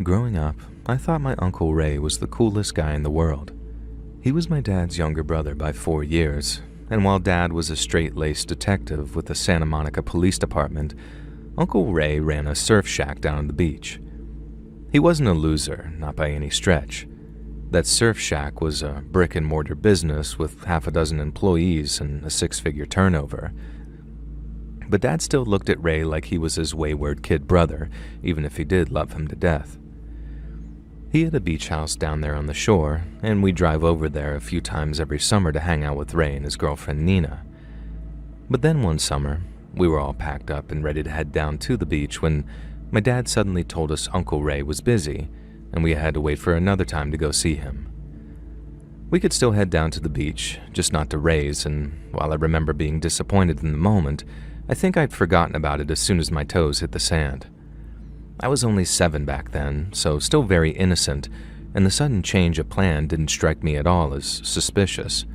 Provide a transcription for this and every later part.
Growing up, I thought my Uncle Ray was the coolest guy in the world. He was my dad's younger brother by 4 years, and while Dad was a straight-laced detective with the Santa Monica Police Department, Uncle Ray ran a surf shack down on the beach. He wasn't a loser, not by any stretch. That surf shack was a brick-and-mortar business with half a dozen employees and a 6-figure turnover. But Dad still looked at Ray like he was his wayward kid brother, even if he did love him to death. He had a beach house down there on the shore, and we'd drive over there a few times every summer to hang out with Ray and his girlfriend Nina. But then one summer, we were all packed up and ready to head down to the beach when my dad suddenly told us Uncle Ray was busy, and we had to wait for another time to go see him. We could still head down to the beach, just not to Ray's, and while I remember being disappointed in the moment, I think I'd forgotten about it as soon as my toes hit the sand. I was only 7 back then, so still very innocent, and the sudden change of plan didn't strike me at all as suspicious.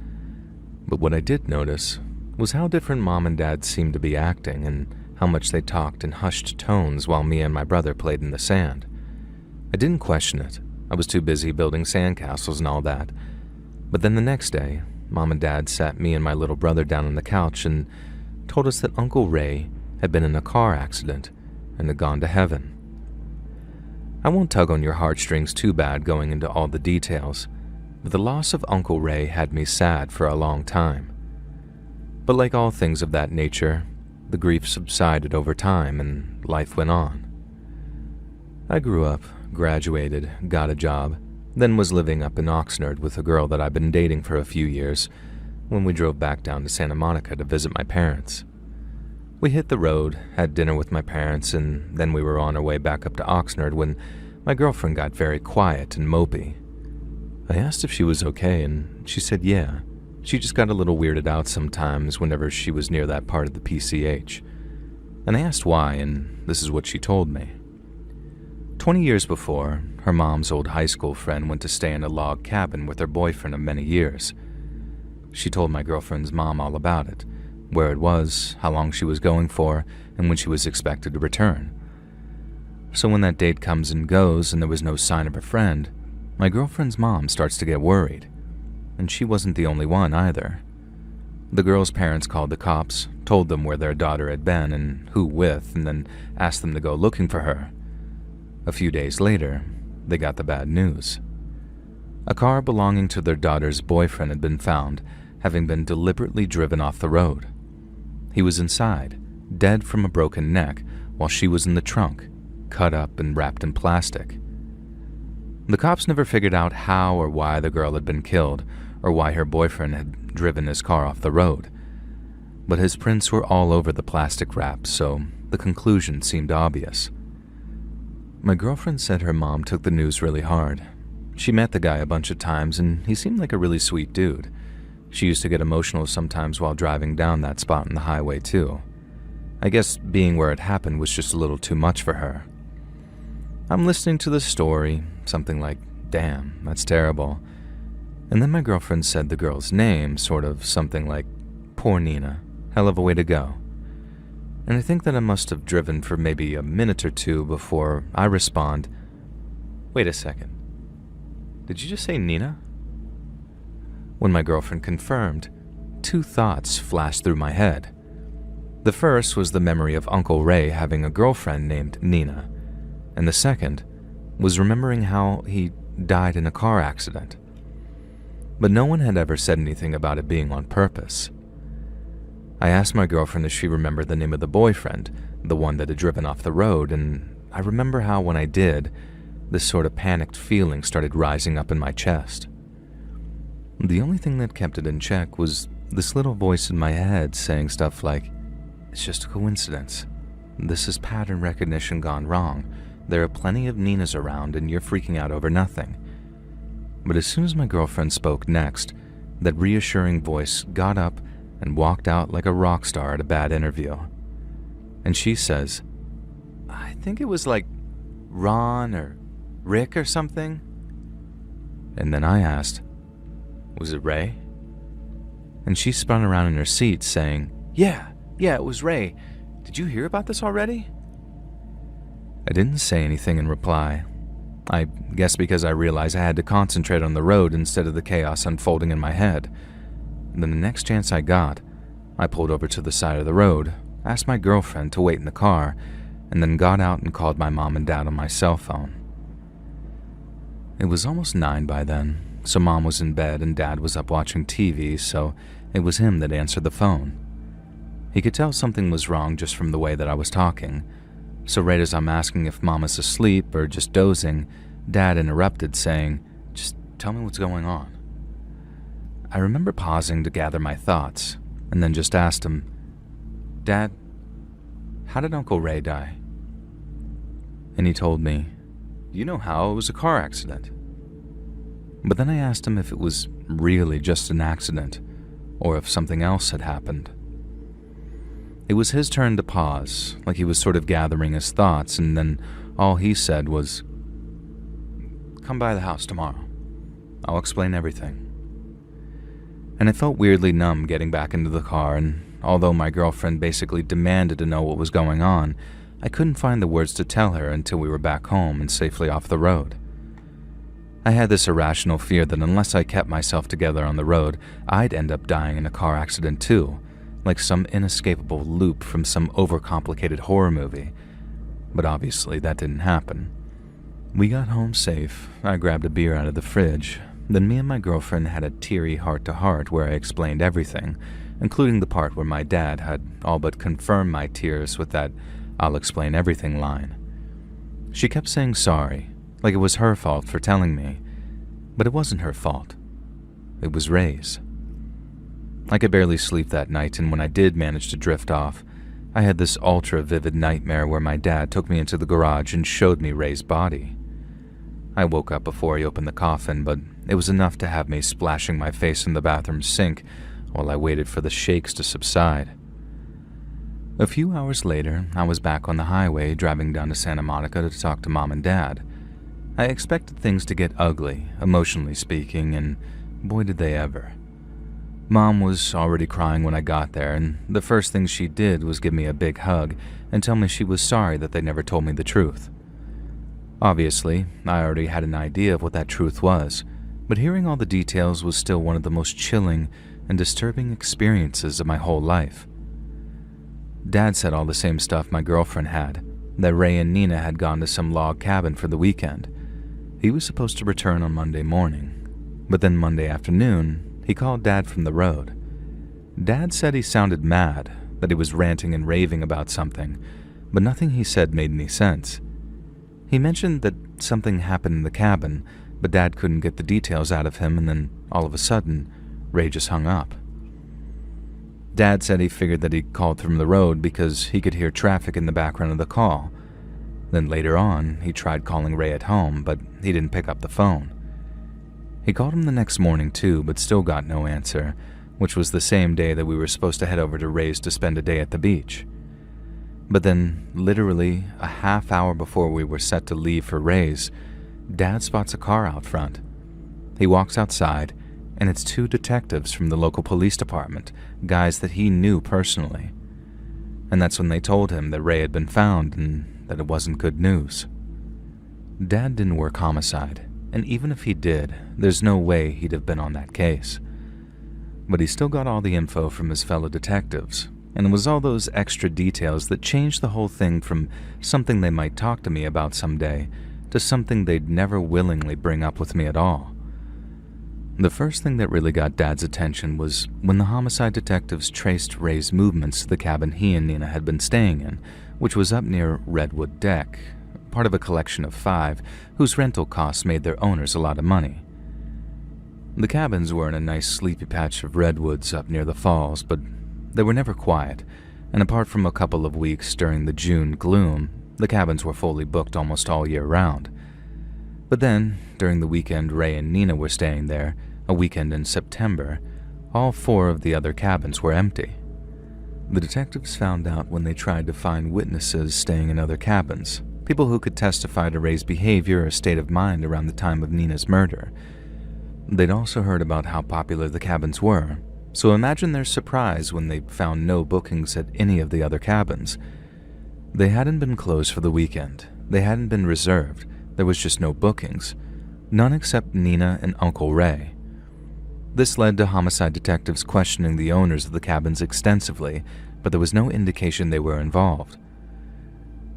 But what I did notice was how different Mom and Dad seemed to be acting and how much they talked in hushed tones while me and my brother played in the sand. I didn't question it. I was too busy building sandcastles and all that. But then the next day, Mom and Dad sat me and my little brother down on the couch and told us that Uncle Ray had been in a car accident and had gone to heaven. I won't tug on your heartstrings too bad going into all the details, but the loss of Uncle Ray had me sad for a long time. But like all things of that nature, the grief subsided over time and life went on. I grew up, graduated, got a job, then was living up in Oxnard with a girl that I'd been dating for a few years when we drove back down to Santa Monica to visit my parents. We hit the road, had dinner with my parents, and then we were on our way back up to Oxnard when my girlfriend got very quiet and mopey. I asked if she was okay, and she said yeah. She just got a little weirded out sometimes whenever she was near that part of the PCH. And I asked why, and this is what she told me. 20 years before, her mom's old high school friend went to stay in a log cabin with her boyfriend of many years. She told my girlfriend's mom all about it, where it was, how long she was going for, and when she was expected to return. So when that date comes and goes and there was no sign of her friend, my girlfriend's mom starts to get worried. And she wasn't the only one either. The girl's parents called the cops, told them where their daughter had been and who with, and then asked them to go looking for her. A few days later, they got the bad news. A car belonging to their daughter's boyfriend had been found, having been deliberately driven off the road. He was inside, dead from a broken neck, while she was in the trunk, cut up and wrapped in plastic. The cops never figured out how or why the girl had been killed, or why her boyfriend had driven his car off the road. But his prints were all over the plastic wrap, so the conclusion seemed obvious. My girlfriend said her mom took the news really hard. She met the guy a bunch of times, and he seemed like a really sweet dude. She used to get emotional sometimes while driving down that spot on the highway, too. I guess being where it happened was just a little too much for her. I'm listening to the story, something like, damn, that's terrible. And then my girlfriend said the girl's name, sort of something like, poor Nina, hell of a way to go. And I think that I must have driven for maybe a minute or two before I respond, wait a second, did you just say Nina? When my girlfriend confirmed, 2 thoughts flashed through my head. The first was the memory of Uncle Ray having a girlfriend named Nina, and the second was remembering how he died in a car accident. But no one had ever said anything about it being on purpose. I asked my girlfriend if she remembered the name of the boyfriend, the one that had driven off the road, and I remember how when I did, this sort of panicked feeling started rising up in my chest. The only thing that kept it in check was this little voice in my head saying stuff like, it's just a coincidence. This is pattern recognition gone wrong. There are plenty of Ninas around and you're freaking out over nothing. But as soon as my girlfriend spoke next, that reassuring voice got up and walked out like a rock star at a bad interview. And she says, I think it was like Ron or Rick or something. And then I asked, was it Ray? And she spun around in her seat saying, yeah, it was Ray. Did you hear about this already? I didn't say anything in reply. I guess because I realized I had to concentrate on the road instead of the chaos unfolding in my head. Then the next chance I got, I pulled over to the side of the road, asked my girlfriend to wait in the car, and then got out and called my mom and dad on my cell phone. It was almost 9 by then, so Mom was in bed and Dad was up watching TV, so it was him that answered the phone. He could tell something was wrong just from the way that I was talking, so right as I'm asking if Mom is asleep or just dozing, Dad interrupted saying, "Just tell me what's going on." I remember pausing to gather my thoughts, and then just asked him, "Dad, how did Uncle Ray die?" And he told me, "You know how, it was a car accident." But then I asked him if it was really just an accident, or if something else had happened. It was his turn to pause, like he was sort of gathering his thoughts, and then all he said was, "Come by the house tomorrow. I'll explain everything." And I felt weirdly numb getting back into the car, and although my girlfriend basically demanded to know what was going on, I couldn't find the words to tell her until we were back home and safely off the road. I had this irrational fear that unless I kept myself together on the road, I'd end up dying in a car accident too, like some inescapable loop from some overcomplicated horror movie. But obviously that didn't happen. We got home safe, I grabbed a beer out of the fridge, then me and my girlfriend had a teary heart-to-heart where I explained everything, including the part where my dad had all but confirmed my tears with that "I'll explain everything" line. She kept saying sorry, like it was her fault for telling me, but it wasn't her fault. It was Ray's. I could barely sleep that night, and when I did manage to drift off, I had this ultra-vivid nightmare where my dad took me into the garage and showed me Ray's body. I woke up before he opened the coffin, but it was enough to have me splashing my face in the bathroom sink while I waited for the shakes to subside. A few hours later, I was back on the highway driving down to Santa Monica to talk to Mom and Dad. I expected things to get ugly, emotionally speaking, and boy did they ever. Mom was already crying when I got there, and the first thing she did was give me a big hug and tell me she was sorry that they never told me the truth. Obviously, I already had an idea of what that truth was, but hearing all the details was still one of the most chilling and disturbing experiences of my whole life. Dad said all the same stuff my girlfriend had, that Ray and Nina had gone to some log cabin for the weekend. He was supposed to return on Monday morning, but then Monday afternoon, he called Dad from the road. Dad said he sounded mad, that he was ranting and raving about something, but nothing he said made any sense. He mentioned that something happened in the cabin, but Dad couldn't get the details out of him, and then all of a sudden, Ray just hung up. Dad said he figured that he called from the road because he could hear traffic in the background of the call. Then later on, he tried calling Ray at home, but he didn't pick up the phone. He called him the next morning too, but still got no answer, which was the same day that we were supposed to head over to Ray's to spend a day at the beach. But then, literally a half hour before we were set to leave for Ray's, Dad spots a car out front. He walks outside, and it's 2 detectives from the local police department, guys that he knew personally. And that's when they told him that Ray had been found and that it wasn't good news. Dad didn't work homicide, and even if he did, there's no way he'd have been on that case. But he still got all the info from his fellow detectives, and it was all those extra details that changed the whole thing from something they might talk to me about someday to something they'd never willingly bring up with me at all. The first thing that really got Dad's attention was when the homicide detectives traced Ray's movements to the cabin he and Nina had been staying in, which was up near Redwood Deck, part of a collection of 5 whose rental costs made their owners a lot of money. The cabins were in a nice sleepy patch of redwoods up near the falls, but they were never quiet, and apart from a couple of weeks during the June gloom, the cabins were fully booked almost all year round. But then, during the weekend Ray and Nina were staying there, a weekend in September, all 4 of the other cabins were empty. The detectives found out when they tried to find witnesses staying in other cabins, people who could testify to Ray's behavior or state of mind around the time of Nina's murder. They'd also heard about how popular the cabins were, so imagine their surprise when they found no bookings at any of the other cabins. They hadn't been closed for the weekend, they hadn't been reserved, there was just no bookings, none except Nina and Uncle Ray. This led to homicide detectives questioning the owners of the cabins extensively, but there was no indication they were involved.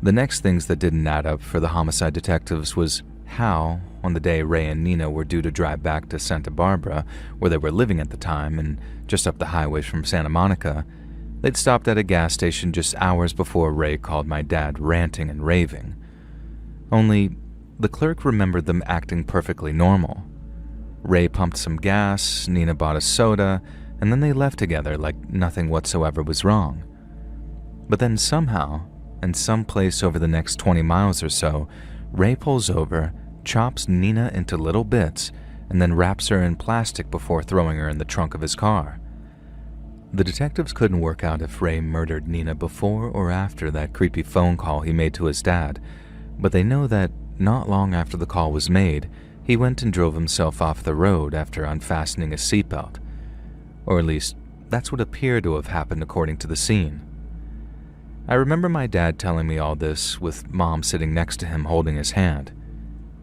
The next things that didn't add up for the homicide detectives was how, on the day Ray and Nina were due to drive back to Santa Barbara, where they were living at the time and just up the highway from Santa Monica, they'd stopped at a gas station just hours before Ray called my dad ranting and raving. Only, the clerk remembered them acting perfectly normal. Ray pumped some gas, Nina bought a soda, and then they left together like nothing whatsoever was wrong. But then somehow, in some place over the next 20 miles or so, Ray pulls over, chops Nina into little bits, and then wraps her in plastic before throwing her in the trunk of his car. The detectives couldn't work out if Ray murdered Nina before or after that creepy phone call he made to his dad, but they know that not long after the call was made, he went and drove himself off the road after unfastening his seatbelt. Or at least, that's what appeared to have happened according to the scene. I remember my dad telling me all this with Mom sitting next to him holding his hand.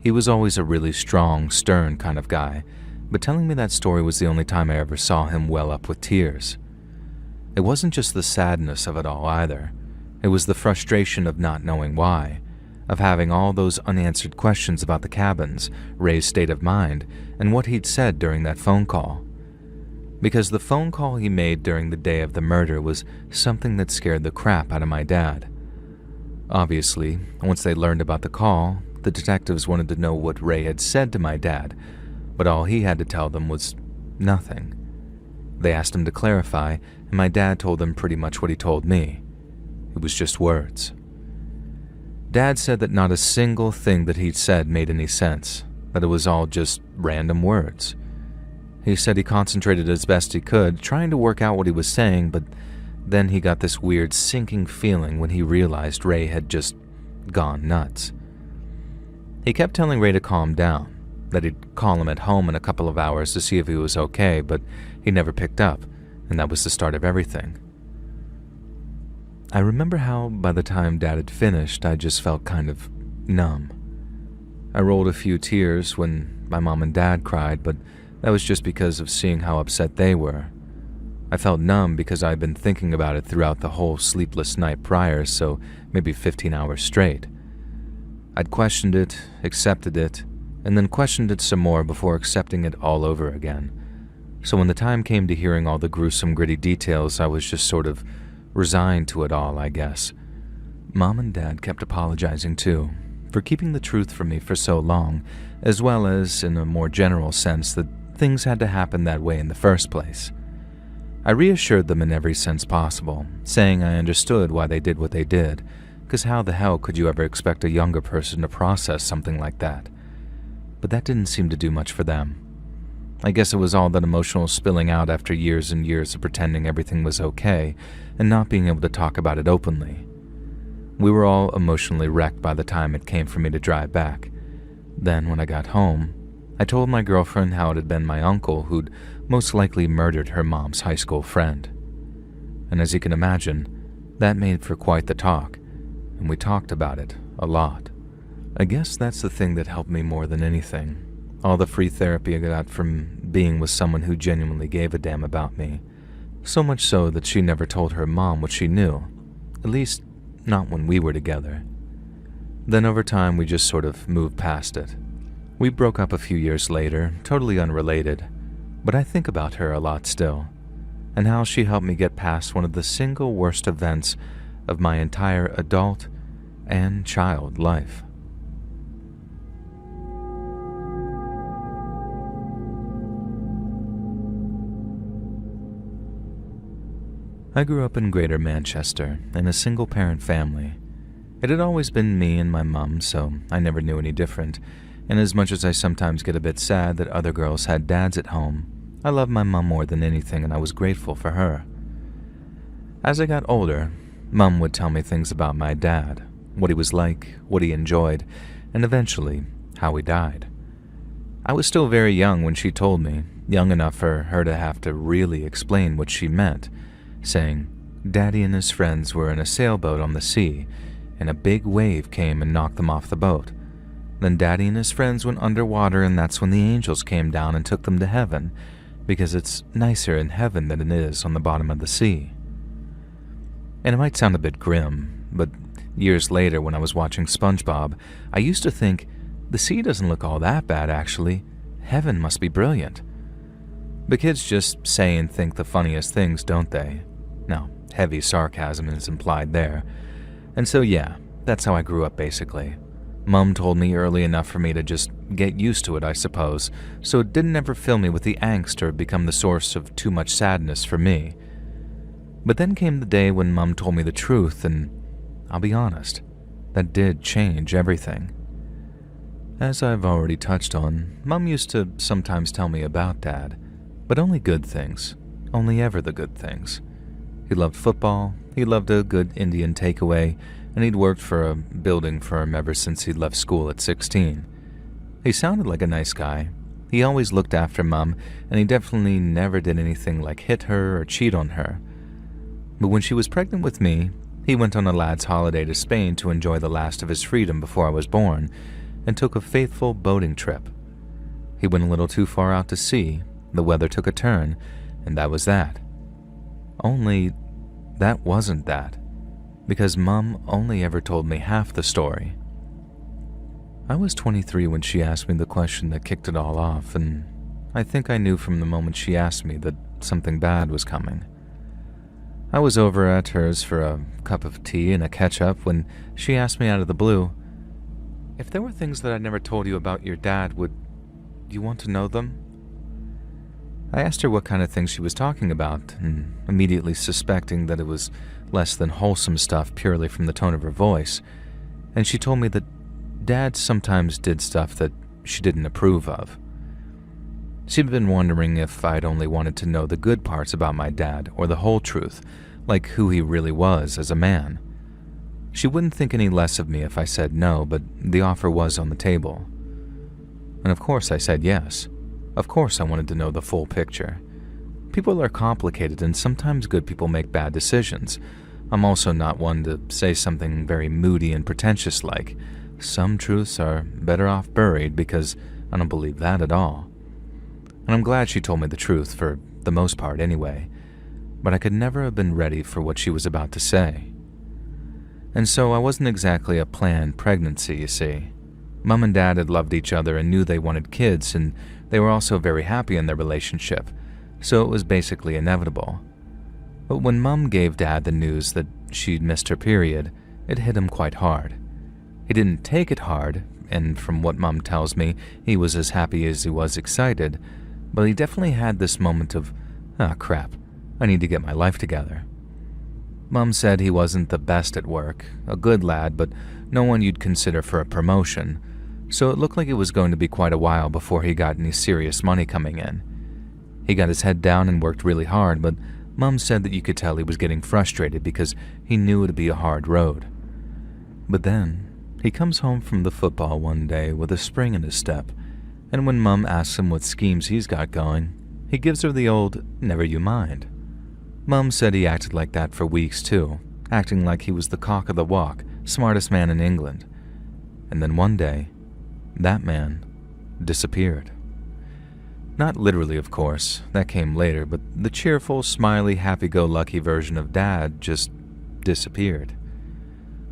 He was always a really strong, stern kind of guy, but telling me that story was the only time I ever saw him well up with tears. It wasn't just the sadness of it all either. It was the frustration of not knowing why, of having all those unanswered questions about the cabins, Ray's state of mind, and what he'd said during that phone call. Because the phone call he made during the day of the murder was something that scared the crap out of my dad. Obviously, once they learned about the call, the detectives wanted to know what Ray had said to my dad, but all he had to tell them was nothing. They asked him to clarify, and my dad told them pretty much what he told me. It was just words. Dad said that not a single thing that he'd said made any sense, that it was all just random words. He said he concentrated as best he could, trying to work out what he was saying, but then he got this weird sinking feeling when he realized Ray had just gone nuts. He kept telling Ray to calm down, that he'd call him at home in a couple of hours to see if he was okay, but he never picked up, and that was the start of everything. I remember how, by the time Dad had finished, I just felt kind of numb. I rolled a few tears when my mom and Dad cried, but that was just because of seeing how upset they were. I felt numb because I'd been thinking about it throughout the whole sleepless night prior, so maybe 15 hours straight. I'd questioned it, accepted it, and then questioned it some more before accepting it all over again. So when the time came to hearing all the gruesome, gritty details, I was just sort of resigned to it all, I guess. Mom and Dad kept apologizing too, for keeping the truth from me for so long, as well as, in a more general sense, that things had to happen that way in the first place. I reassured them in every sense possible, saying I understood why they did what they did, because how the hell could you ever expect a younger person to process something like that? But that didn't seem to do much for them. I guess it was all that emotional spilling out after years and years of pretending everything was okay and not being able to talk about it openly. We were all emotionally wrecked by the time it came for me to drive back. Then, when I got home, I told my girlfriend how it had been my uncle who'd most likely murdered her mom's high school friend. And as you can imagine, that made for quite the talk, and we talked about it a lot. I guess that's the thing that helped me more than anything. All the free therapy I got from being with someone who genuinely gave a damn about me. So much so that she never told her mom what she knew. At least, not when we were together. Then over time, we just sort of moved past it. We broke up a few years later, totally unrelated, but I think about her a lot still, and how she helped me get past one of the single worst events of my entire adult and child life. I grew up in Greater Manchester in a single-parent family. It had always been me and my mum, so I never knew any different, and as much as I sometimes get a bit sad that other girls had dads at home, I loved my mum more than anything and I was grateful for her. As I got older, Mum would tell me things about my dad, what he was like, what he enjoyed, and eventually, how he died. I was still very young when she told me, young enough for her to have to really explain what she meant, saying, Daddy and his friends were in a sailboat on the sea, and a big wave came and knocked them off the boat. Then Daddy and his friends went underwater, and that's when the angels came down and took them to heaven, because it's nicer in heaven than it is on the bottom of the sea. And it might sound a bit grim, but years later when I was watching SpongeBob, I used to think, the sea doesn't look all that bad actually. Heaven must be brilliant. But kids just say and think the funniest things, don't they? Now, heavy sarcasm is implied there. And so yeah, that's how I grew up basically. Mom told me early enough for me to just get used to it, I suppose, so it didn't ever fill me with the angst or become the source of too much sadness for me. But then came the day when Mom told me the truth, and I'll be honest, that did change everything. As I've already touched on, Mom used to sometimes tell me about Dad, but only good things, only ever the good things. He loved football, he loved a good Indian takeaway, and he'd worked for a building firm ever since he'd left school at 16. He sounded like a nice guy. He always looked after Mom, and he definitely never did anything like hit her or cheat on her. But when she was pregnant with me, he went on a lad's holiday to Spain to enjoy the last of his freedom before I was born, and took a faithful boating trip. He went a little too far out to sea, the weather took a turn, and that was that. Only, that wasn't that, because Mom only ever told me half the story. I was 23 when she asked me the question that kicked it all off, and I think I knew from the moment she asked me that something bad was coming. I was over at hers for a cup of tea and a catch-up when she asked me out of the blue, "If there were things that I never told you about your dad, would you want to know them?" I asked her what kind of things she was talking about, and immediately suspecting that it was less than wholesome stuff purely from the tone of her voice, and she told me that Dad sometimes did stuff that she didn't approve of. She'd been wondering if I'd only wanted to know the good parts about my dad or the whole truth, like who he really was as a man. She wouldn't think any less of me if I said no, but the offer was on the table. And of course I said yes. Of course I wanted to know the full picture. People are complicated, and sometimes good people make bad decisions. I'm also not one to say something very moody and pretentious like, "Some truths are better off buried," because I don't believe that at all. And I'm glad she told me the truth, for the most part anyway, but I could never have been ready for what she was about to say. And so I wasn't exactly a planned pregnancy, you see. Mom and Dad had loved each other and knew they wanted kids, and they were also very happy in their relationship, so it was basically inevitable. But when Mom gave Dad the news that she'd missed her period, it hit him quite hard. He didn't take it hard, and from what Mom tells me, he was as happy as he was excited, but he definitely had this moment of, "Ah, crap, I need to get my life together." Mom said he wasn't the best at work, a good lad, but no one you'd consider for a promotion, so it looked like it was going to be quite a while before he got any serious money coming in. He got his head down and worked really hard, but Mom said that you could tell he was getting frustrated because he knew it'd be a hard road. But then, he comes home from the football one day with a spring in his step, and when Mom asks him what schemes he's got going, he gives her the old, "Never you mind." Mom said he acted like that for weeks too, acting like he was the cock of the walk, smartest man in England. And then one day, that man disappeared. Not literally, of course, that came later, but the cheerful, smiley, happy-go-lucky version of Dad just disappeared.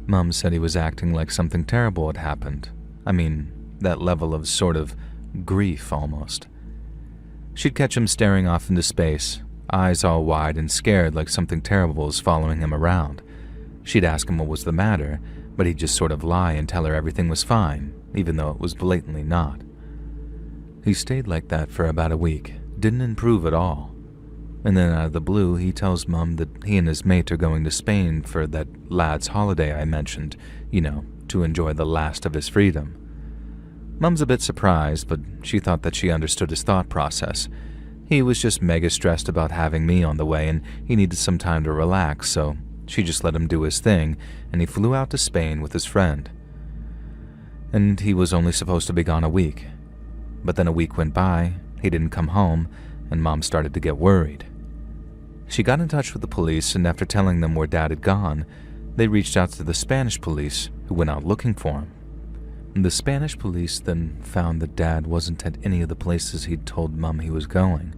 Mom said he was acting like something terrible had happened. I mean, that level of sort of grief almost. She'd catch him staring off into space, eyes all wide and scared like something terrible was following him around. She'd ask him what was the matter, but he'd just sort of lie and tell her everything was fine, even though it was blatantly not. He stayed like that for about a week, didn't improve at all. And then out of the blue, he tells Mom that he and his mate are going to Spain for that lad's holiday I mentioned, to enjoy the last of his freedom. Mom's a bit surprised, but she thought that she understood his thought process. He was just mega stressed about having me on the way, and he needed some time to relax, so she just let him do his thing, and he flew out to Spain with his friend. And he was only supposed to be gone a week. But then a week went by, he didn't come home, and Mom started to get worried. She got in touch with the police, and after telling them where Dad had gone, they reached out to the Spanish police, who went out looking for him. The Spanish police then found that Dad wasn't at any of the places he'd told Mum he was going.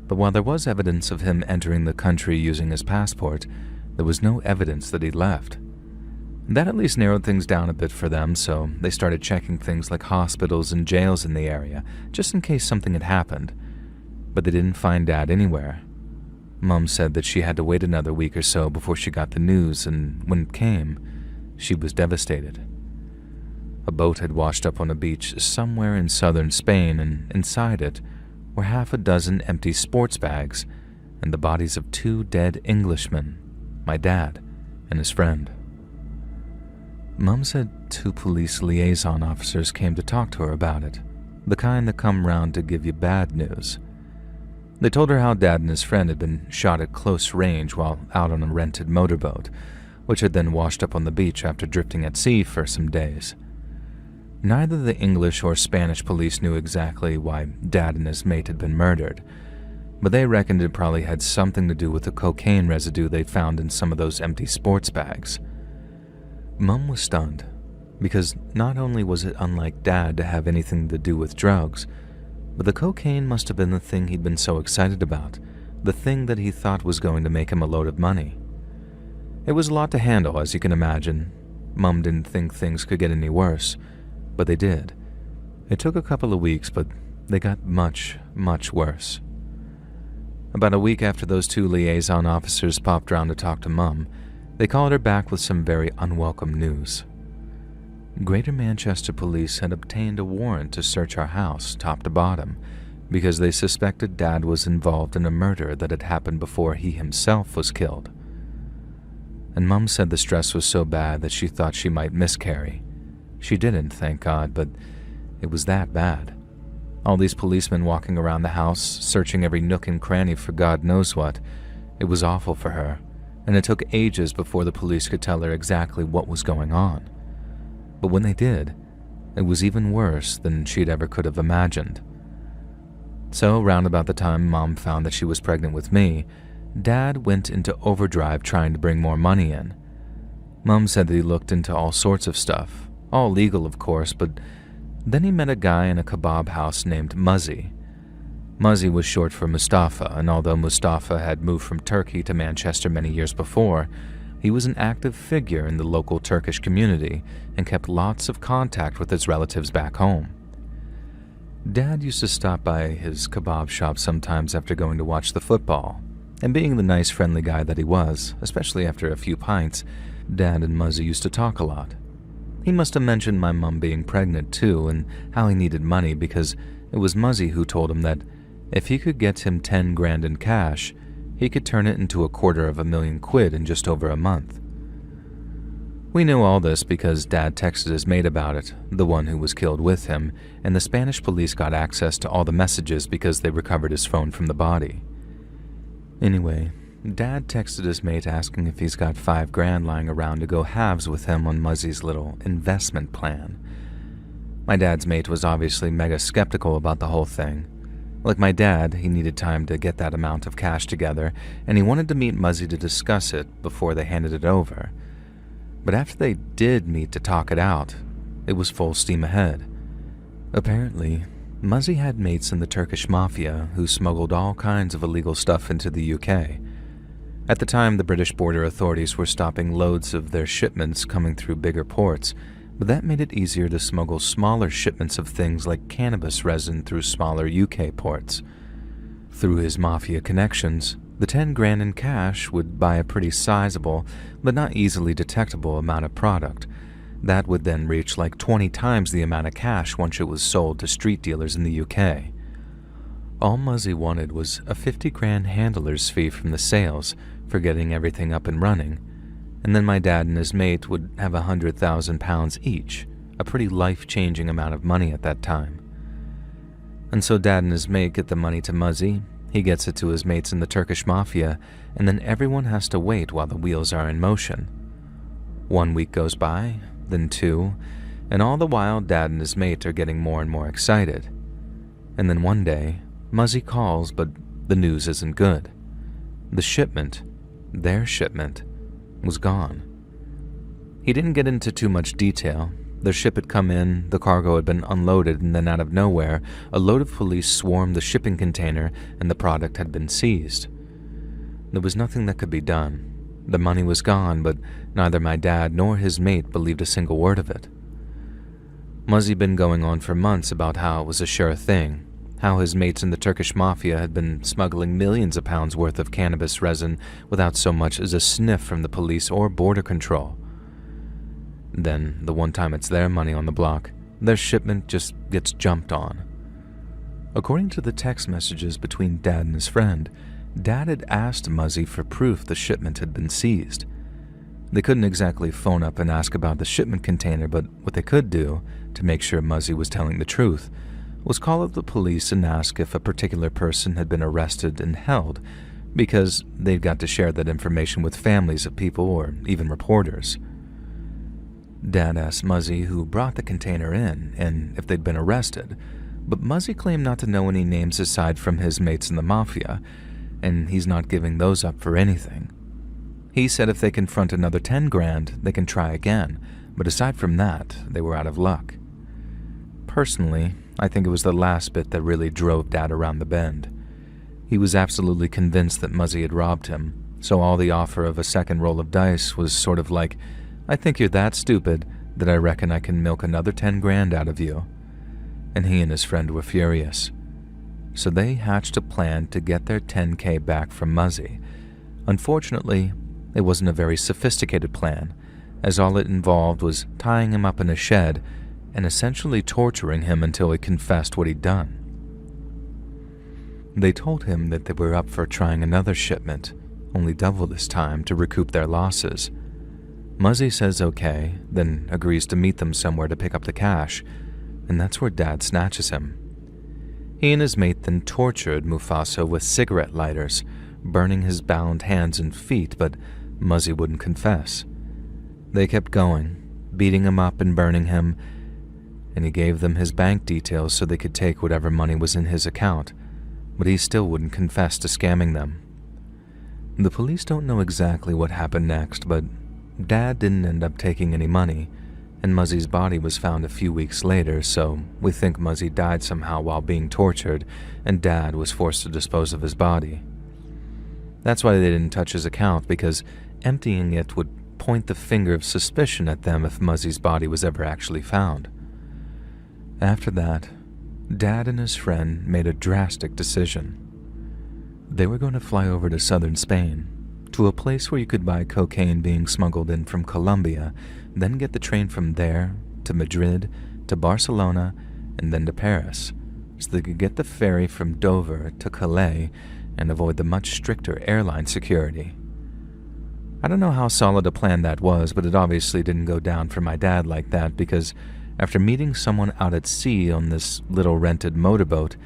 But while there was evidence of him entering the country using his passport, there was no evidence that he'd left. That at least narrowed things down a bit for them, so they started checking things like hospitals and jails in the area, just in case something had happened. But they didn't find Dad anywhere. Mum said that she had to wait another week or so before she got the news, and when it came, she was devastated. A boat had washed up on a beach somewhere in southern Spain, and inside it were half a dozen empty sports bags and the bodies of 2 dead Englishmen, my dad and his friend. Mum said 2 police liaison officers came to talk to her about it, the kind that come round to give you bad news. They told her how Dad and his friend had been shot at close range while out on a rented motorboat, which had then washed up on the beach after drifting at sea for some days. Neither the English or Spanish police knew exactly why Dad and his mate had been murdered, but they reckoned it probably had something to do with the cocaine residue they found in some of those empty sports bags. Mum was stunned, because not only was it unlike Dad to have anything to do with drugs, but the cocaine must have been the thing he'd been so excited about, the thing that he thought was going to make him a load of money. It was a lot to handle, as you can imagine. Mum didn't think things could get any worse, but they did. It took a couple of weeks, but they got much, much worse. About a week after those 2 liaison officers popped round to talk to Mum, they called her back with some very unwelcome news. Greater Manchester Police had obtained a warrant to search our house, top to bottom, because they suspected Dad was involved in a murder that had happened before he himself was killed. And Mum said the stress was so bad that she thought she might miscarry. She didn't, thank God, but it was that bad. All these policemen walking around the house, searching every nook and cranny for God knows what. It was awful for her, and it took ages before the police could tell her exactly what was going on. But when they did, it was even worse than she'd ever could have imagined. So, round about the time Mom found that she was pregnant with me, Dad went into overdrive trying to bring more money in. Mum said that he looked into all sorts of stuff, all legal of course, but then he met a guy in a kebab house named Muzzy. Muzzy was short for Mustafa, and although Mustafa had moved from Turkey to Manchester many years before, he was an active figure in the local Turkish community and kept lots of contact with his relatives back home. Dad used to stop by his kebab shop sometimes after going to watch the football, and being the nice, friendly guy that he was, especially after a few pints, Dad and Muzzy used to talk a lot. He must have mentioned my mum being pregnant too, and how he needed money because it was Muzzy who told him that if he could get him 10 grand in cash, he could turn it into £250,000 in just over a month. We knew all this because Dad texted his mate about it, the one who was killed with him, and the Spanish police got access to all the messages because they recovered his phone from the body. Anyway, Dad texted his mate asking if he's got 5 grand lying around to go halves with him on Muzzy's little investment plan. My dad's mate was obviously mega skeptical about the whole thing. Like my dad, he needed time to get that amount of cash together, and he wanted to meet Muzzy to discuss it before they handed it over. But after they did meet to talk it out, it was full steam ahead. Apparently, Muzzy had mates in the Turkish mafia who smuggled all kinds of illegal stuff into the UK. At the time, the British border authorities were stopping loads of their shipments coming through bigger ports, but that made it easier to smuggle smaller shipments of things like cannabis resin through smaller UK ports. Through his mafia connections, the 10 grand in cash would buy a pretty sizable, but not easily detectable amount of product. That would then reach like 20 times the amount of cash once it was sold to street dealers in the UK. All Muzzy wanted was a 50 grand handler's fee from the sales for getting everything up and running, and then my dad and his mate would have £100,000 each, a pretty life-changing amount of money at that time. And so Dad and his mate get the money to Muzzy, he gets it to his mates in the Turkish mafia, and then everyone has to wait while the wheels are in motion. 1 week goes by, then 2, and all the while Dad and his mate are getting more and more excited. And then one day, Muzzy calls, but the news isn't good. The shipment, their shipment, was gone. He didn't get into too much detail, Their ship had come in, the cargo had been unloaded, and then out of nowhere, a load of police swarmed the shipping container and the product had been seized. There was nothing that could be done. The money was gone, but neither my dad nor his mate believed a single word of it. Muzzy had been going on for months about how it was a sure thing, how his mates in the Turkish mafia had been smuggling millions of pounds worth of cannabis resin without so much as a sniff from the police or border control. Then, the one time it's their money on the block, their shipment just gets jumped on. According to the text messages between Dad and his friend, Dad had asked Muzzy for proof the shipment had been seized. They couldn't exactly phone up and ask about the shipment container, but what they could do, to make sure Muzzy was telling the truth, was call up the police and ask if a particular person had been arrested and held, because they'd got to share that information with families of people or even reporters. Dad asked Muzzy who brought the container in and if they'd been arrested, but Muzzy claimed not to know any names aside from his mates in the mafia, and he's not giving those up for anything. He said if they confront another 10 grand, they can try again, but aside from that, they were out of luck. Personally, I think it was the last bit that really drove Dad around the bend. He was absolutely convinced that Muzzy had robbed him, so all the offer of a second roll of dice was sort of like, I think you're that stupid that I reckon I can milk another 10 grand out of you. And he and his friend were furious. So they hatched a plan to get their 10K back from Muzzy. Unfortunately, it wasn't a very sophisticated plan, as all it involved was tying him up in a shed and essentially torturing him until he confessed what he'd done. They told him that they were up for trying another shipment, only double this time, to recoup their losses. Muzzy says okay, then agrees to meet them somewhere to pick up the cash, and that's where Dad snatches him. He and his mate then tortured Mufasa with cigarette lighters, burning his bound hands and feet, but Muzzy wouldn't confess. They kept going, beating him up and burning him, and he gave them his bank details so they could take whatever money was in his account, but he still wouldn't confess to scamming them. The police don't know exactly what happened next, but Dad didn't end up taking any money, and Muzzy's body was found a few weeks later, so we think Muzzy died somehow while being tortured, and Dad was forced to dispose of his body. That's why they didn't touch his account, because emptying it would point the finger of suspicion at them if Muzzy's body was ever actually found. After that, Dad and his friend made a drastic decision. They were going to fly over to southern Spain, to a place where you could buy cocaine being smuggled in from Colombia, then get the train from there to Madrid, to Barcelona, and then to Paris, so they could get the ferry from Dover to Calais and avoid the much stricter airline security. I don't know how solid a plan that was, but it obviously didn't go down for my dad like that, because after meeting someone out at sea on this little rented motorboat,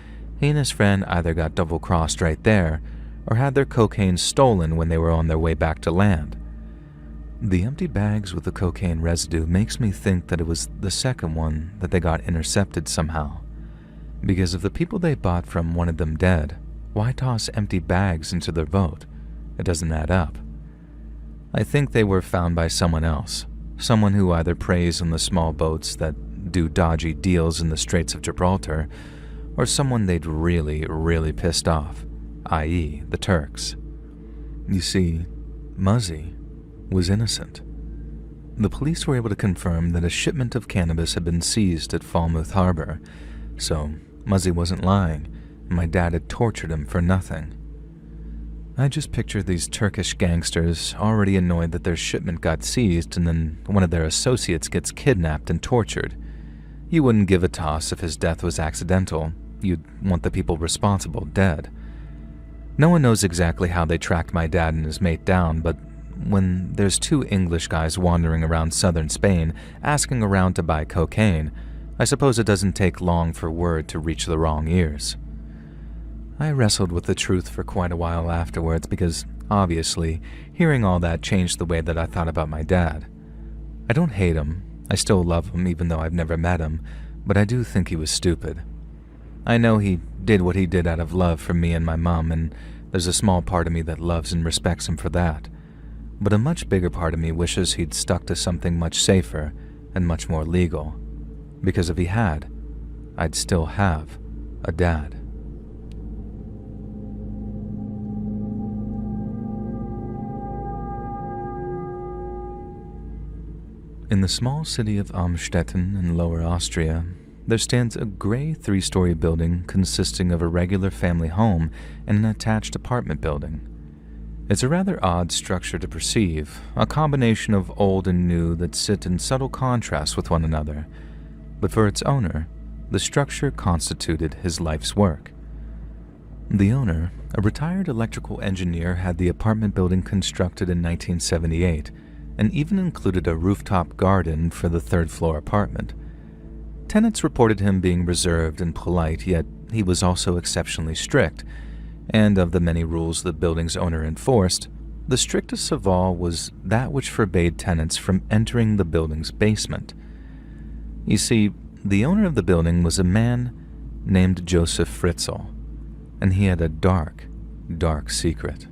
he and his friend either got double-crossed right there, or had their cocaine stolen when they were on their way back to land. The empty bags with the cocaine residue makes me think that it was the second one that they got intercepted somehow. Because if the people they bought from wanted them dead, why toss empty bags into their boat? It doesn't add up. I think they were found by someone else, someone who either preys on the small boats that do dodgy deals in the Straits of Gibraltar, or someone they'd really pissed off, i.e. the Turks. You see, Muzzy was innocent. The police were able to confirm that a shipment of cannabis had been seized at Falmouth Harbor, so Muzzy wasn't lying, and my dad had tortured him for nothing. I just picture these Turkish gangsters already annoyed that their shipment got seized and then one of their associates gets kidnapped and tortured. You wouldn't give a toss if his death was accidental. You'd want the people responsible dead. No one knows exactly how they tracked my dad and his mate down, but when there's two English guys wandering around southern Spain asking around to buy cocaine, I suppose it doesn't take long for word to reach the wrong ears. I wrestled with the truth for quite a while afterwards because, obviously, hearing all that changed the way that I thought about my dad. I don't hate him. I still love him even though I've never met him, but I do think he was stupid. I know he did what he did out of love for me and my mom, and there's a small part of me that loves and respects him for that. But a much bigger part of me wishes he'd stuck to something much safer and much more legal, because if he had, I'd still have a dad. In the small city of Amstetten in Lower Austria, there stands a gray 3-story building consisting of a regular family home and an attached apartment building. It's a rather odd structure to perceive, a combination of old and new that sit in subtle contrast with one another. But for its owner, the structure constituted his life's work. The owner, a retired electrical engineer, had the apartment building constructed in 1978 and even included a rooftop garden for the third-floor apartment. Tenants reported him being reserved and polite, yet he was also exceptionally strict, and of the many rules the building's owner enforced, the strictest of all was that which forbade tenants from entering the building's basement. You see, the owner of the building was a man named Joseph Fritzl, and he had a dark, dark secret.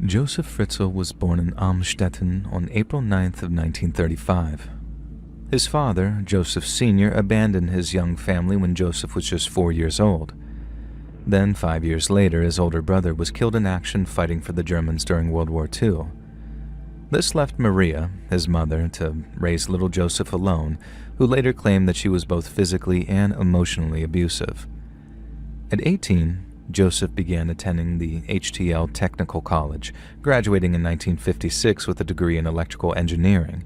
Joseph Fritzl was born in Amstetten on April 9th of 1935. His father, Joseph Sr., abandoned his young family when Joseph was just 4 years old. Then, 5 years later, his older brother was killed in action fighting for the Germans during World War II. This left Maria, his mother, to raise little Joseph alone, who later claimed that she was both physically and emotionally abusive. At 18, Joseph began attending the HTL Technical College, graduating in 1956 with a degree in electrical engineering,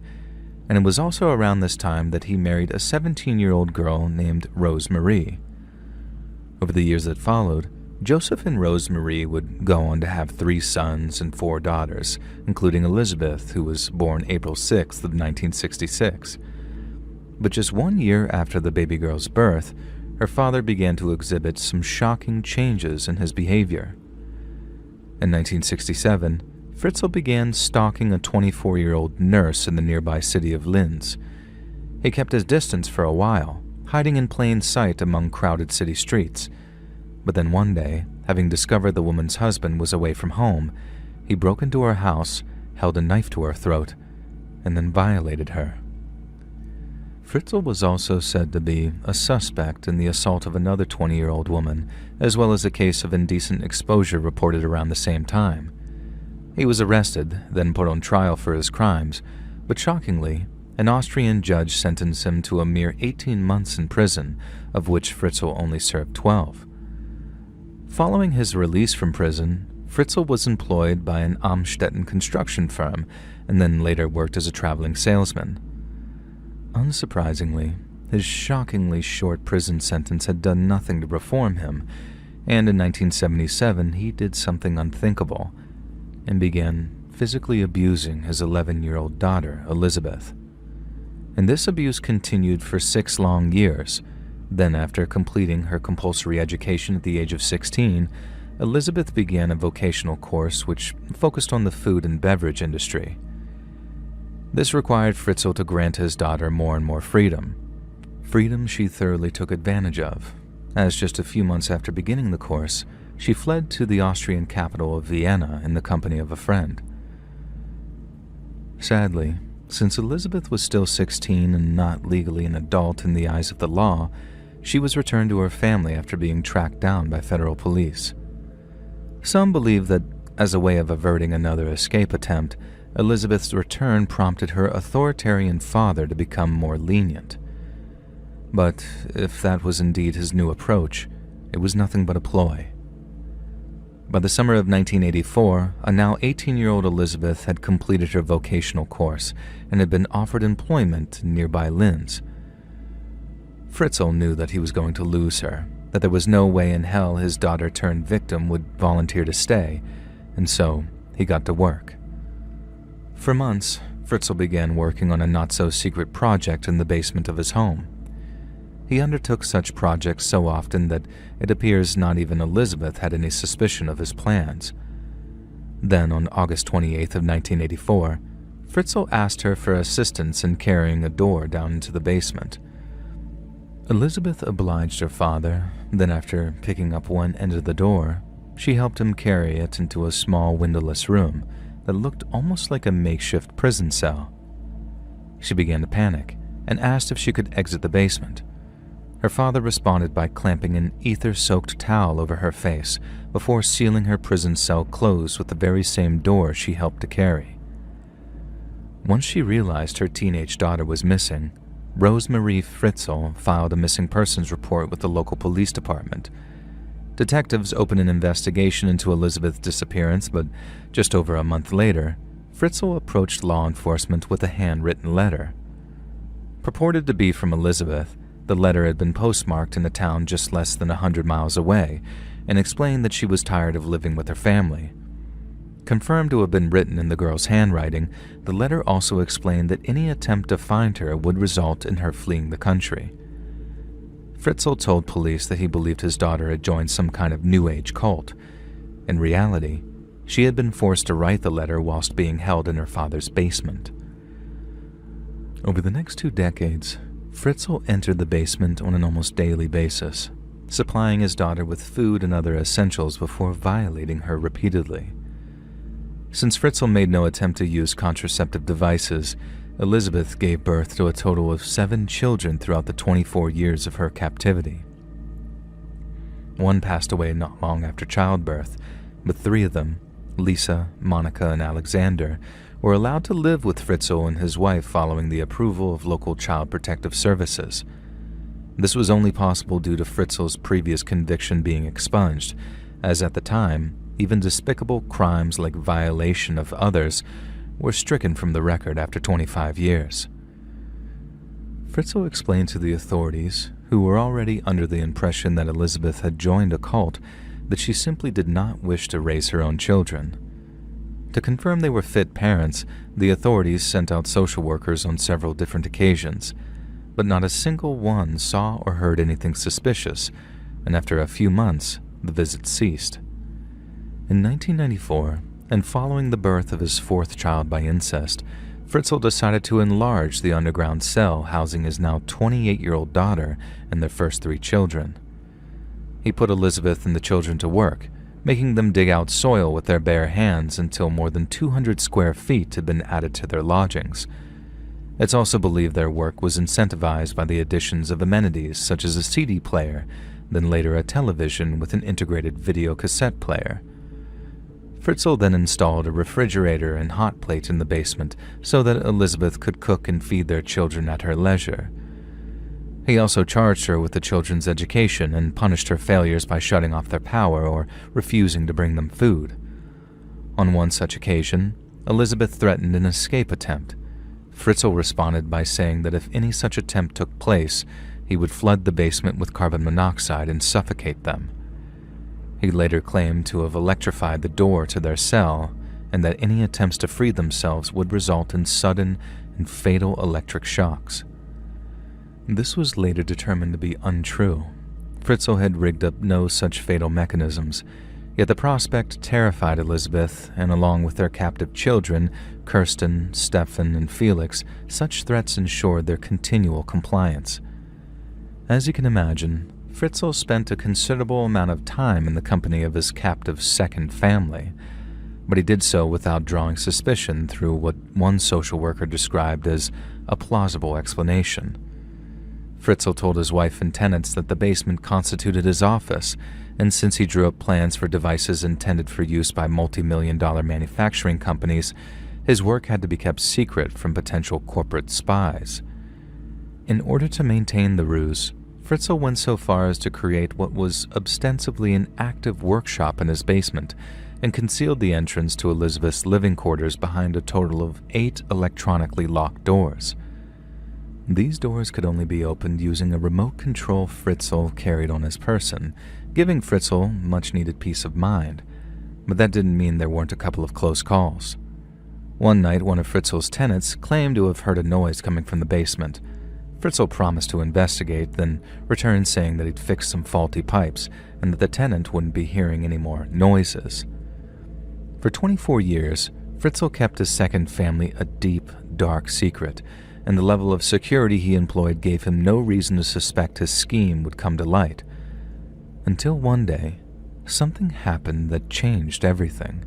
and it was also around this time that he married a 17-year-old girl named Rose Marie. Over the years that followed, Joseph and Rose Marie would go on to have 3 sons and 4 daughters, including Elizabeth, who was born April 6th of 1966. But just 1 year after the baby girl's birth, her father began to exhibit some shocking changes in his behavior. In 1967, Fritzl began stalking a 24-year-old nurse in the nearby city of Linz. He kept his distance for a while, hiding in plain sight among crowded city streets. But then one day, having discovered the woman's husband was away from home, he broke into her house, held a knife to her throat, and then violated her. Fritzl was also said to be a suspect in the assault of another 20-year-old woman, as well as a case of indecent exposure reported around the same time. He was arrested, then put on trial for his crimes, but shockingly, an Austrian judge sentenced him to a mere 18 months in prison, of which Fritzl only served 12. Following his release from prison, Fritzl was employed by an Amstetten construction firm and then later worked as a traveling salesman. Unsurprisingly, his shockingly short prison sentence had done nothing to reform him, and in 1977 he did something unthinkable and began physically abusing his 11-year-old daughter, Elizabeth. And this abuse continued for 6 long years. Then, after completing her compulsory education at the age of 16, Elizabeth began a vocational course which focused on the food and beverage industry. This required Fritzl to grant his daughter more and more freedom. Freedom she thoroughly took advantage of, as just a few months after beginning the course, she fled to the Austrian capital of Vienna in the company of a friend. Sadly, since Elizabeth was still 16 and not legally an adult in the eyes of the law, she was returned to her family after being tracked down by federal police. Some believe that, as a way of averting another escape attempt, Elizabeth's return prompted her authoritarian father to become more lenient. But if that was indeed his new approach, it was nothing but a ploy. By the summer of 1984, a now 18-year-old Elizabeth had completed her vocational course and had been offered employment in nearby Linz. Fritzl knew that he was going to lose her, that there was no way in hell his daughter-turned-victim would volunteer to stay, and so he got to work. For months, Fritzl began working on a not-so-secret project in the basement of his home. He undertook such projects so often that it appears not even Elizabeth had any suspicion of his plans. Then, on August 28th of 1984, Fritzl asked her for assistance in carrying a door down into the basement. Elizabeth obliged her father, then after picking up one end of the door, she helped him carry it into a small windowless room that looked almost like a makeshift prison cell. She began to panic and asked if she could exit the basement. Her father responded by clamping an ether-soaked towel over her face before sealing her prison cell closed with the very same door she helped to carry. Once she realized her teenage daughter was missing, Rosemarie Fritzl filed a missing persons report with the local police department. Detectives opened an investigation into Elizabeth's disappearance, but just over a month later, Fritzl approached law enforcement with a handwritten letter. Purported to be from Elizabeth, the letter had been postmarked in a town just less than 100 miles away and explained that she was tired of living with her family. Confirmed to have been written in the girl's handwriting, the letter also explained that any attempt to find her would result in her fleeing the country. Fritzl told police that he believed his daughter had joined some kind of New Age cult. In reality, she had been forced to write the letter whilst being held in her father's basement. Over the next 2 decades, Fritzl entered the basement on an almost daily basis, supplying his daughter with food and other essentials before violating her repeatedly. Since Fritzl made no attempt to use contraceptive devices, Elizabeth gave birth to a total of 7 children throughout the 24 years of her captivity. One passed away not long after childbirth, but 3 of them, Lisa, Monica, and Alexander, were allowed to live with Fritzl and his wife following the approval of local child protective services. This was only possible due to Fritzl's previous conviction being expunged, as at the time, even despicable crimes like violation of others were stricken from the record after 25 years. Fritzl explained to the authorities, who were already under the impression that Elizabeth had joined a cult, that she simply did not wish to raise her own children. To confirm they were fit parents, the authorities sent out social workers on several different occasions, but not a single one saw or heard anything suspicious, and after a few months, the visits ceased. In 1994, and following the birth of his 4th child by incest, Fritzl decided to enlarge the underground cell housing his now 28-year-old daughter and their first 3 children. He put Elizabeth and the children to work, making them dig out soil with their bare hands until more than 200 square feet had been added to their lodgings. It's also believed their work was incentivized by the additions of amenities such as a CD player, then later a television with an integrated video cassette player. Fritzl then installed a refrigerator and hot plate in the basement so that Elizabeth could cook and feed their children at her leisure. He also charged her with the children's education and punished her failures by shutting off their power or refusing to bring them food. On one such occasion, Elizabeth threatened an escape attempt. Fritzl responded by saying that if any such attempt took place, he would flood the basement with carbon monoxide and suffocate them. He later claimed to have electrified the door to their cell and that any attempts to free themselves would result in sudden and fatal electric shocks. This was later determined to be untrue. Fritzl had rigged up no such fatal mechanisms, yet the prospect terrified Elizabeth, and along with their captive children, Kirsten, Stefan, and Felix, such threats ensured their continual compliance. As you can imagine, Fritzl spent a considerable amount of time in the company of his captive's second family, but he did so without drawing suspicion through what one social worker described as a plausible explanation. Fritzl told his wife and tenants that the basement constituted his office, and since he drew up plans for devices intended for use by multi-million-dollar manufacturing companies, his work had to be kept secret from potential corporate spies. In order to maintain the ruse, Fritzl went so far as to create what was ostensibly an active workshop in his basement and concealed the entrance to Elizabeth's living quarters behind a total of 8 electronically locked doors. These doors could only be opened using a remote control Fritzl carried on his person, giving Fritzl much-needed peace of mind, but that didn't mean there weren't a couple of close calls. One night, one of Fritzl's tenants claimed to have heard a noise coming from the basement. Fritzl promised to investigate, then returned saying that he'd fixed some faulty pipes and that the tenant wouldn't be hearing any more noises. For 24 years, Fritzl kept his second family a deep, dark secret, and the level of security he employed gave him no reason to suspect his scheme would come to light. Until one day, something happened that changed everything.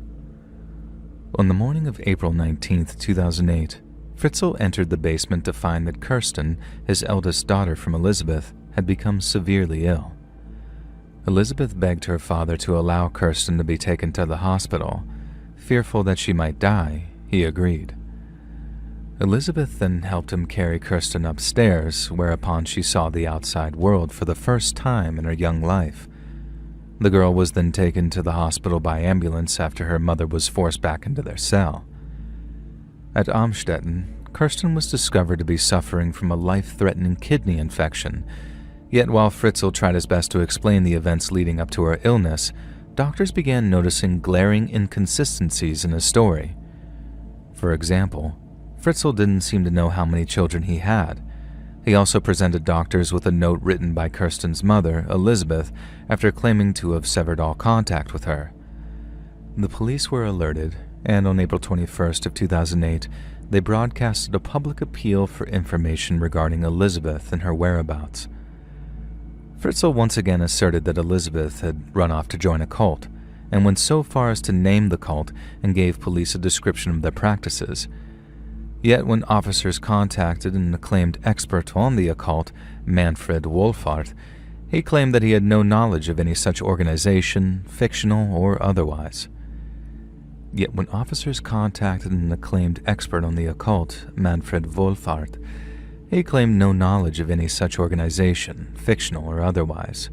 On the morning of April 19, 2008, Fritzl entered the basement to find that Kirsten, his eldest daughter from Elizabeth, had become severely ill. Elizabeth begged her father to allow Kirsten to be taken to the hospital. Fearful that she might die, he agreed. Elizabeth then helped him carry Kirsten upstairs, whereupon she saw the outside world for the first time in her young life. The girl was then taken to the hospital by ambulance after her mother was forced back into their cell. At Amstetten, Kirsten was discovered to be suffering from a life-threatening kidney infection. Yet while Fritzl tried his best to explain the events leading up to her illness, doctors began noticing glaring inconsistencies in his story. For example, Fritzl didn't seem to know how many children he had. He also presented doctors with a note written by Kirsten's mother, Elizabeth, after claiming to have severed all contact with her. The police were alerted, and on April 21st of 2008, they broadcasted a public appeal for information regarding Elizabeth and her whereabouts. Fritzl once again asserted that Elizabeth had run off to join a cult, and went so far as to name the cult and gave police a description of their practices. Yet when officers contacted an acclaimed expert on the occult, Manfred Wohlfahrt, he claimed that he had no knowledge of any such organization, fictional or otherwise. Yet when officers contacted an acclaimed expert on the occult, Manfred Wohlfahrt, he claimed no knowledge of any such organization, fictional or otherwise.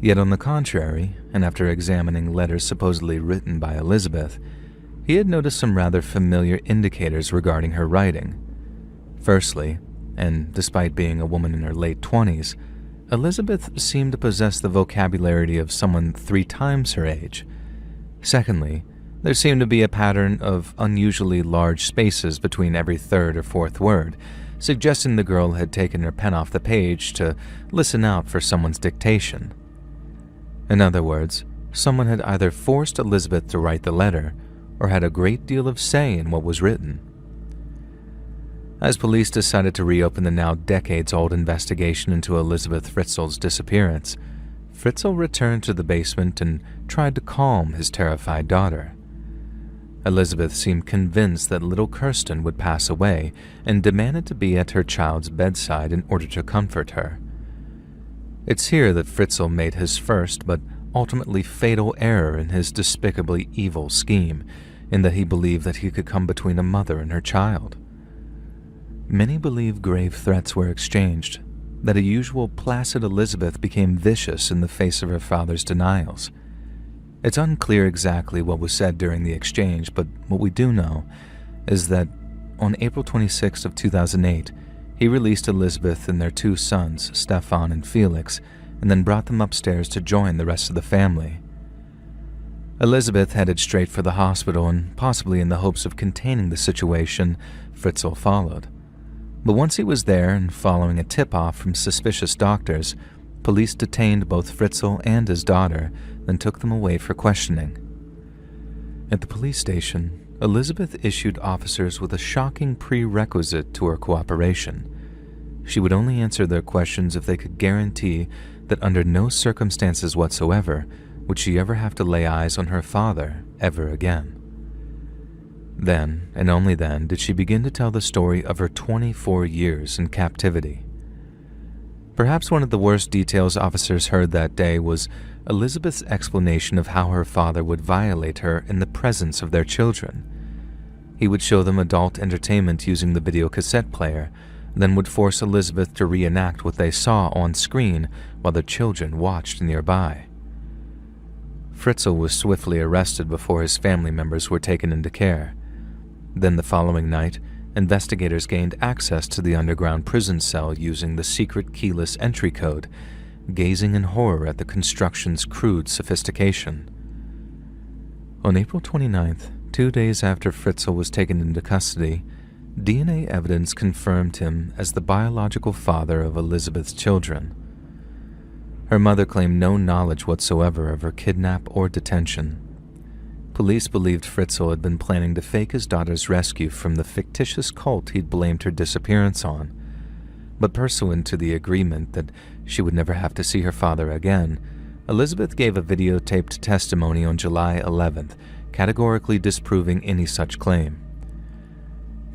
Yet on the contrary, and after examining letters supposedly written by Elizabeth, he had noticed some rather familiar indicators regarding her writing. Firstly, and despite being a woman in her late 20s, Elizabeth seemed to possess the vocabulary of someone 3 times her age. Secondly, there seemed to be a pattern of unusually large spaces between every 3rd or 4th word, suggesting the girl had taken her pen off the page to listen out for someone's dictation. In other words, someone had either forced Elizabeth to write the letter or had a great deal of say in what was written. As police decided to reopen the now decades-old investigation into Elizabeth Fritzl's disappearance, Fritzl returned to the basement and tried to calm his terrified daughter. Elizabeth seemed convinced that little Kirsten would pass away and demanded to be at her child's bedside in order to comfort her. It's here that Fritzl made his first but ultimately fatal error in his despicably evil scheme, in that he believed that he could come between a mother and her child. Many believe grave threats were exchanged, that a usual placid Elizabeth became vicious in the face of her father's denials. It's unclear exactly what was said during the exchange, but what we do know is that on April 26th of 2008, he released Elizabeth and their 2 sons, Stefan and Felix, and then brought them upstairs to join the rest of the family. Elizabeth headed straight for the hospital, and possibly in the hopes of containing the situation, Fritzl followed. But once he was there, and following a tip-off from suspicious doctors, police detained both Fritzl and his daughter, then took them away for questioning. At the police station, Elizabeth issued officers with a shocking prerequisite to her cooperation. She would only answer their questions if they could guarantee that under no circumstances whatsoever would she ever have to lay eyes on her father ever again. Then, and only then, did she begin to tell the story of her 24 years in captivity. Perhaps one of the worst details officers heard that day was Elizabeth's explanation of how her father would violate her in the presence of their children. He would show them adult entertainment using the videocassette player, then would force Elizabeth to reenact what they saw on screen while their children watched nearby. Fritzl was swiftly arrested before his family members were taken into care. Then the following night, investigators gained access to the underground prison cell using the secret keyless entry code, gazing in horror at the construction's crude sophistication. On April 29th, 2 days after Fritzl was taken into custody, DNA evidence confirmed him as the biological father of Elizabeth's children. Her mother claimed no knowledge whatsoever of her kidnap or detention. Police believed Fritzl had been planning to fake his daughter's rescue from the fictitious cult he'd blamed her disappearance on. But pursuant to the agreement that she would never have to see her father again, Elizabeth gave a videotaped testimony on July 11th, categorically disproving any such claim.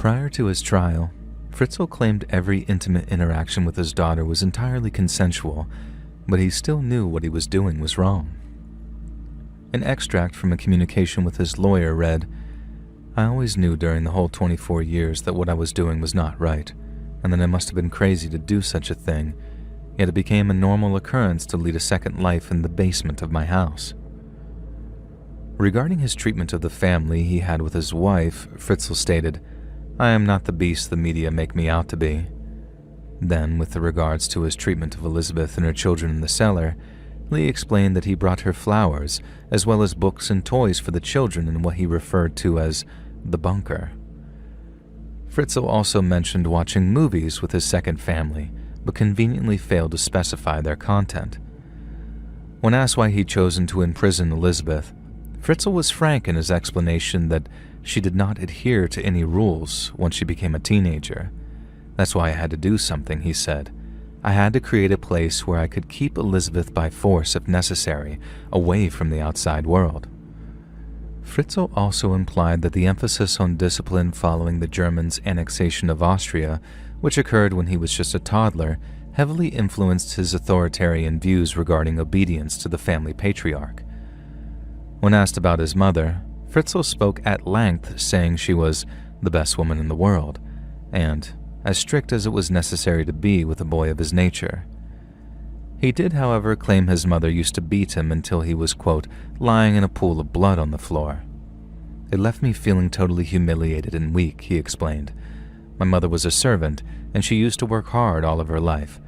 Prior to his trial, Fritzl claimed every intimate interaction with his daughter was entirely consensual, but he still knew what he was doing was wrong. An extract from a communication with his lawyer read, "I always knew during the whole 24 years that what I was doing was not right, and that I must have been crazy to do such a thing, yet it became a normal occurrence to lead a second life in the basement of my house." Regarding his treatment of the family he had with his wife, Fritzl stated, "I am not the beast the media make me out to be." Then, with regards to his treatment of Elizabeth and her children in the cellar, Lee explained that he brought her flowers, as well as books and toys for the children in what he referred to as the bunker. Fritzl also mentioned watching movies with his second family, but conveniently failed to specify their content. When asked why he'd chosen to imprison Elizabeth, Fritzl was frank in his explanation that she did not adhere to any rules once she became a teenager. "That's why I had to do something," he said. "I had to create a place where I could keep Elizabeth by force if necessary, away from the outside world." Fritzl also implied that the emphasis on discipline following the Germans' annexation of Austria, which occurred when he was just a toddler, heavily influenced his authoritarian views regarding obedience to the family patriarch. When asked about his mother, Fritzl spoke at length, saying she was the best woman in the world, and as strict as it was necessary to be with a boy of his nature. He did, however, claim his mother used to beat him until he was, quote, lying in a pool of blood on the floor. "It left me feeling totally humiliated and weak," he explained. "My mother was a servant, and she used to work hard all of her life.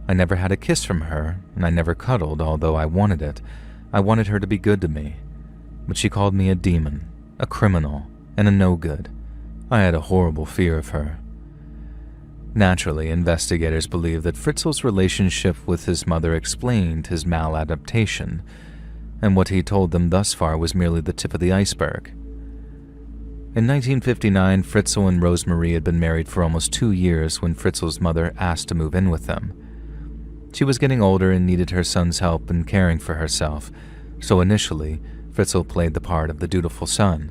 I never had a kiss from her, and I never cuddled, although I wanted it. I wanted her to be good to me. But she called me a demon, a criminal, and a no-good. I had a horrible fear of her." Naturally, investigators believe that Fritzl's relationship with his mother explained his maladaptation, and what he told them thus far was merely the tip of the iceberg. In 1959, Fritzl and Rosemarie had been married for almost 2 years when Fritzl's mother asked to move in with them. She was getting older and needed her son's help in caring for herself, so initially, Fritzl played the part of the dutiful son.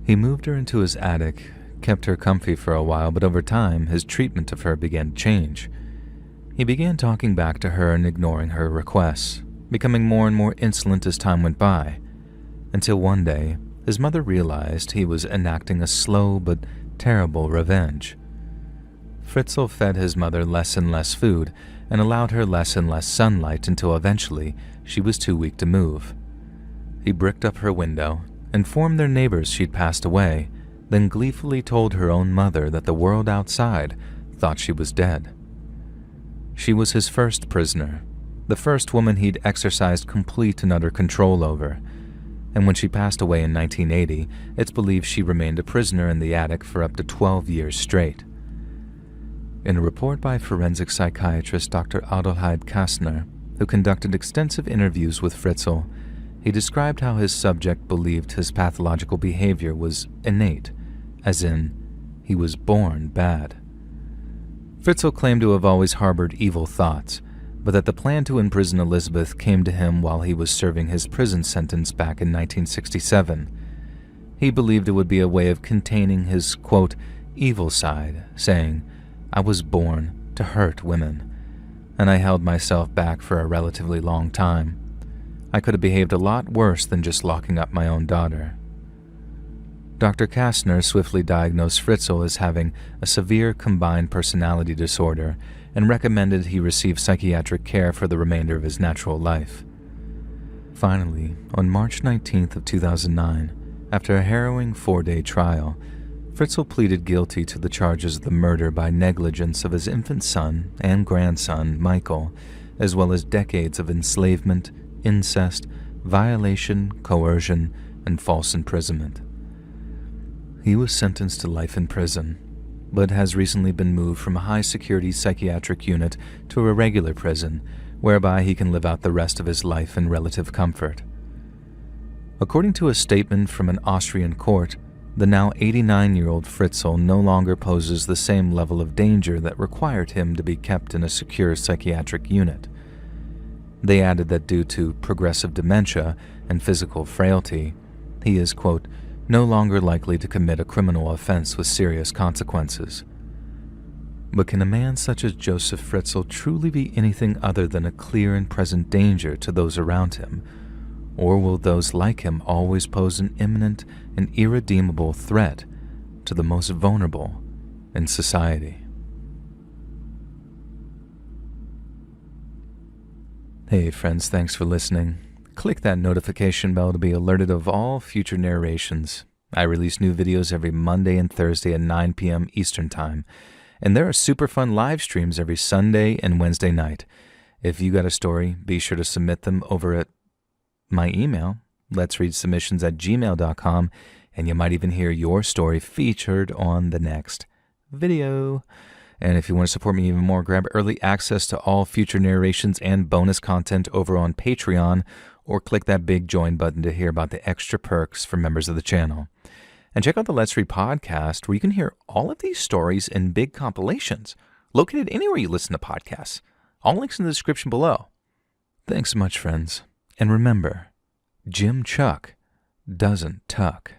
He moved her into his attic, kept her comfy for a while, but over time, his treatment of her began to change. He began talking back to her and ignoring her requests, becoming more and more insolent as time went by, until one day, his mother realized he was enacting a slow but terrible revenge. Fritzl fed his mother less and less food and allowed her less and less sunlight until eventually she was too weak to move. He bricked up her window, informed their neighbors she'd passed away, then gleefully told her own mother that the world outside thought she was dead. She was his first prisoner, the first woman he'd exercised complete and utter control over, and when she passed away in 1980, it's believed she remained a prisoner in the attic for up to 12 years straight. In a report by forensic psychiatrist Dr. Adelheid Kastner, who conducted extensive interviews with Fritzl, he described how his subject believed his pathological behavior was innate, as in, he was born bad. Fritzl claimed to have always harbored evil thoughts, but that the plan to imprison Elizabeth came to him while he was serving his prison sentence back in 1967. He believed it would be a way of containing his, quote, evil side, saying, "I was born to hurt women, and I held myself back for a relatively long time. I could have behaved a lot worse than just locking up my own daughter." Dr. Kastner swiftly diagnosed Fritzl as having a severe combined personality disorder and recommended he receive psychiatric care for the remainder of his natural life. Finally, on March 19th of 2009, after a harrowing 4-day trial, Fritzl pleaded guilty to the charges of the murder by negligence of his infant son and grandson, Michael, as well as decades of enslavement, incest, violation, coercion, and false imprisonment. He was sentenced to life in prison, but has recently been moved from a high-security psychiatric unit to a regular prison, whereby he can live out the rest of his life in relative comfort. According to a statement from an Austrian court, the now 89-year-old Fritzl no longer poses the same level of danger that required him to be kept in a secure psychiatric unit. They added that due to progressive dementia and physical frailty, he is, quote, no longer likely to commit a criminal offense with serious consequences. But can a man such as Joseph Fritzl truly be anything other than a clear and present danger to those around him? Or will those like him always pose an imminent and irredeemable threat to the most vulnerable in society? Hey friends, thanks for listening. Click that notification bell to be alerted of all future narrations. I release new videos every Monday and Thursday at 9 p.m. Eastern Time. And there are super fun live streams every Sunday and Wednesday night. If you got a story, be sure to submit them over at my email, letsreadsubmissions@gmail.com, and you might even hear your story featured on the next video. And if you want to support me even more, grab early access to all future narrations and bonus content over on Patreon, or click that big join button to hear about the extra perks for members of the channel. And check out the Let's Read podcast, where you can hear all of these stories in big compilations, located anywhere you listen to podcasts. All links in the description below. Thanks so much, friends. And remember, Jim Chuck doesn't tuck.